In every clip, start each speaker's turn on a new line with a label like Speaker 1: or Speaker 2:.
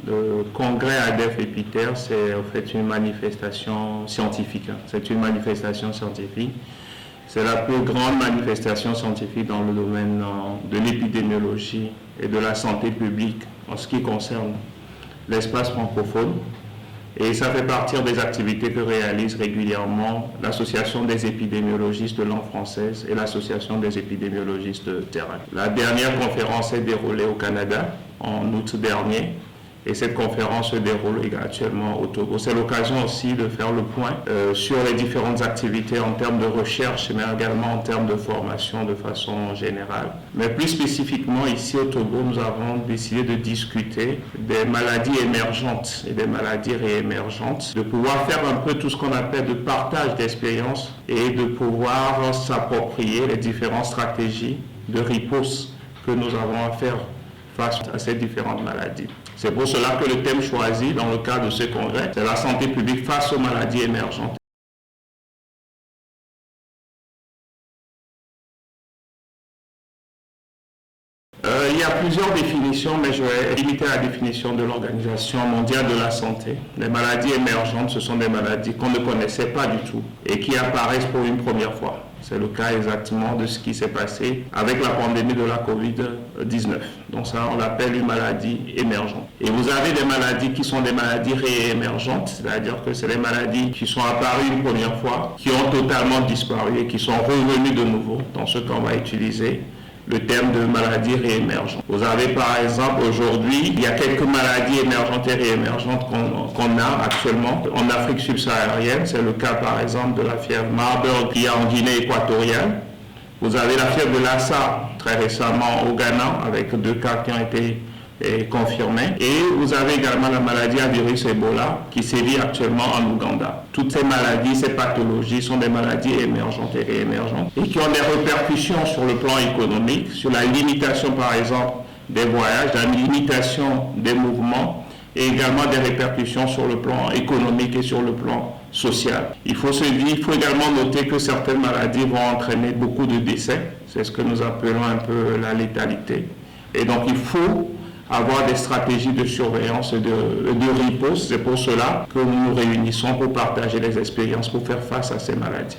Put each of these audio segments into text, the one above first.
Speaker 1: Le congrès ADEF-EPITER, c'est en fait une manifestation scientifique. C'est une manifestation scientifique. C'est la plus grande manifestation scientifique dans le domaine de l'épidémiologie et de la santé publique en ce qui concerne l'espace francophone. Et ça fait partie des activités que réalise régulièrement l'Association des épidémiologistes de langue française et l'Association des épidémiologistes de terrain. La dernière conférence s'est déroulée au Canada en août dernier. Et cette conférence se déroule actuellement au Togo. C'est l'occasion aussi de faire le point sur les différentes activités en termes de recherche, mais également en termes de formation de façon générale. Mais plus spécifiquement, ici au Togo, nous avons décidé de discuter des maladies émergentes et des maladies réémergentes, de pouvoir faire un peu tout ce qu'on appelle de partage d'expérience et de pouvoir s'approprier les différentes stratégies de riposte que nous avons à faire face à ces différentes maladies. C'est pour cela que le thème choisi dans le cadre de ce congrès, c'est la santé publique face aux maladies émergentes. Il y a plusieurs définitions, mais je vais limiter la définition de l'Organisation mondiale de la santé. Les maladies émergentes, ce sont des maladies qu'on ne connaissait pas du tout et qui apparaissent pour une première fois. C'est le cas exactement de ce qui s'est passé avec la pandémie de la Covid-19. Donc ça, on l'appelle une maladie émergente. Et vous avez des maladies qui sont des maladies réémergentes, c'est-à-dire que c'est des maladies qui sont apparues une première fois, qui ont totalement disparu et qui sont revenues de nouveau. Dans ce qu'on va utiliser le terme de maladie réémergente. Vous avez par exemple aujourd'hui, il y a quelques maladies émergentes et réémergentes qu'on a actuellement en Afrique subsaharienne. C'est le cas par exemple de la fièvre Marburg qui est en Guinée équatoriale. Vous avez la fièvre de Lassa très récemment au Ghana avec 2 cas qui ont été confirmés. Et vous avez également la maladie à virus Ebola qui sévit actuellement en Ouganda. Toutes ces maladies, ces pathologies sont des maladies émergentes et réémergentes et qui ont des répercussions sur le plan économique, sur la limitation par exemple des voyages, la limitation des mouvements et également des répercussions sur le plan économique et sur le plan social. Il faut également noter que certaines maladies vont entraîner beaucoup de décès. C'est ce que nous appelons un peu la létalité. Et donc il faut avoir des stratégies de surveillance et de riposte. C'est pour cela que nous nous réunissons pour partager les expériences, pour faire face à ces maladies.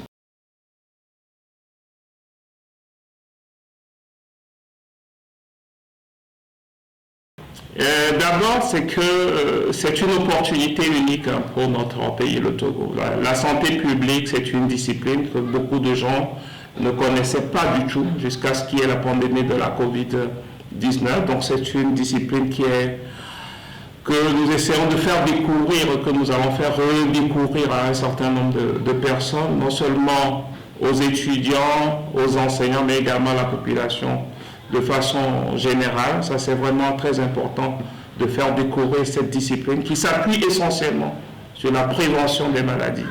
Speaker 1: D'abord, c'est que c'est une opportunité unique pour notre pays, le Togo. La santé publique, c'est une discipline que beaucoup de gens ne connaissaient pas du tout jusqu'à ce qu'il y ait la pandémie de la Covid-19. Donc c'est une discipline que nous essayons de faire découvrir, que nous allons faire redécouvrir à un certain nombre de personnes, non seulement aux étudiants, aux enseignants, mais également à la population de façon générale. Ça, c'est vraiment très important de faire découvrir cette discipline qui s'appuie essentiellement sur la prévention des maladies,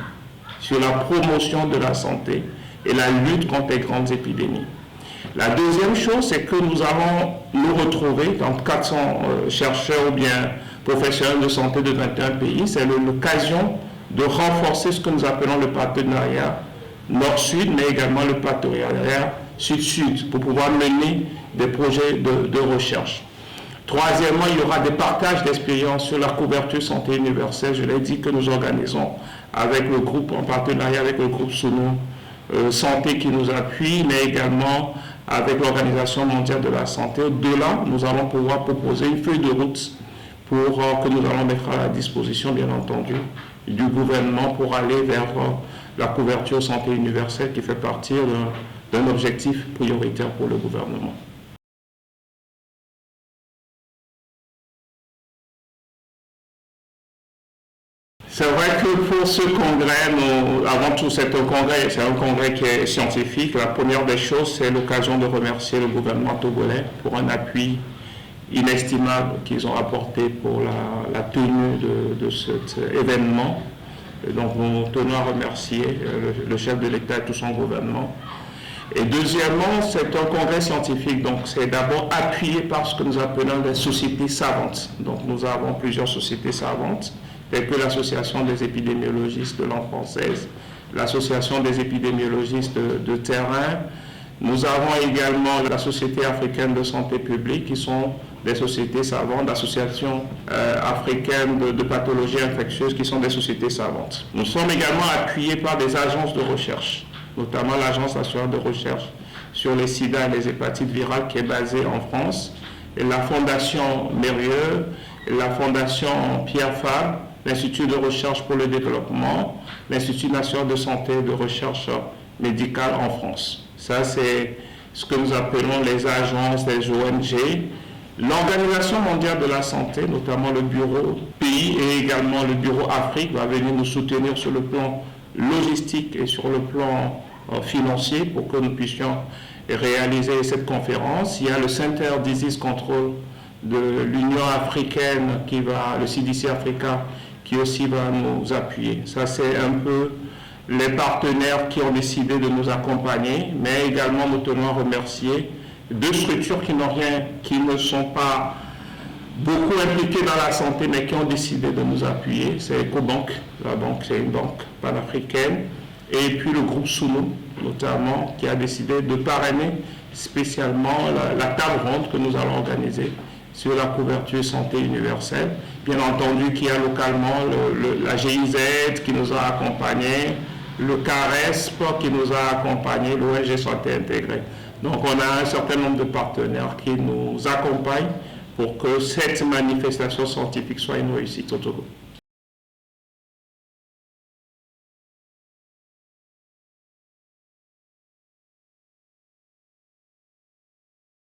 Speaker 1: sur la promotion de la santé et la lutte contre les grandes épidémies. La deuxième chose, c'est que nous allons nous retrouver, dans 400 chercheurs ou bien professionnels de santé de 21 pays. C'est l'occasion de renforcer ce que nous appelons le partenariat Nord-Sud, mais également le partenariat Sud-Sud, pour pouvoir mener des projets de recherche. Troisièmement, il y aura des partages d'expériences sur la couverture santé universelle. Je l'ai dit que nous organisons avec le groupe, en partenariat avec le groupe Sounou Santé qui nous appuie, mais également avec l'Organisation mondiale de la santé. Au-delà, nous allons pouvoir proposer une feuille de route que nous allons mettre à la disposition, bien entendu, du gouvernement pour aller vers la couverture santé universelle qui fait partie d'un objectif prioritaire pour le gouvernement. C'est vrai que pour ce congrès, avant tout c'est un congrès qui est scientifique. La première des choses, c'est l'occasion de remercier le gouvernement togolais pour un appui inestimable qu'ils ont apporté pour la tenue de cet événement. Et donc nous tenons à remercier le chef de l'État et tout son gouvernement. Et deuxièmement, c'est un congrès scientifique, donc c'est d'abord appuyé par ce que nous appelons des sociétés savantes. Donc nous avons plusieurs sociétés savantes, telles que l'Association des épidémiologistes de langue française, l'Association des épidémiologistes de terrain. Nous avons également la Société africaine de santé publique qui sont des sociétés savantes, d'associations africaines de pathologies infectieuses qui sont des sociétés savantes. Nous sommes également appuyés par des agences de recherche, notamment l'Agence nationale de recherche sur les sida et les hépatites virales qui est basée en France, et la Fondation Mérieux, et la Fondation Pierre Fabre, l'Institut de recherche pour le développement, l'Institut national de santé et de recherche médicale en France. Ça, c'est ce que nous appelons les agences des ONG. L'Organisation mondiale de la santé, notamment le bureau pays et également le bureau Afrique, va venir nous soutenir sur le plan logistique et sur le plan financier pour que nous puissions réaliser cette conférence. Il y a le Center Disease Control de l'Union africaine, le CDC Africa, qui aussi va nous appuyer. Ça, c'est un peu les partenaires qui ont décidé de nous accompagner, mais également nous tenons à remercier deux structures qui ne sont pas beaucoup impliquées dans la santé, mais qui ont décidé de nous appuyer. C'est EcoBank, la banque, c'est une banque panafricaine, et puis le groupe Suno, notamment, qui a décidé de parrainer spécialement la table ronde que nous allons organiser sur la couverture santé universelle. Bien entendu qu'il y a localement la GIZ qui nous a accompagnés, le CARESP qui nous a accompagnés, l'ONG Santé Intégrée. Donc on a un certain nombre de partenaires qui nous accompagnent pour que cette manifestation scientifique soit une réussite au Togo.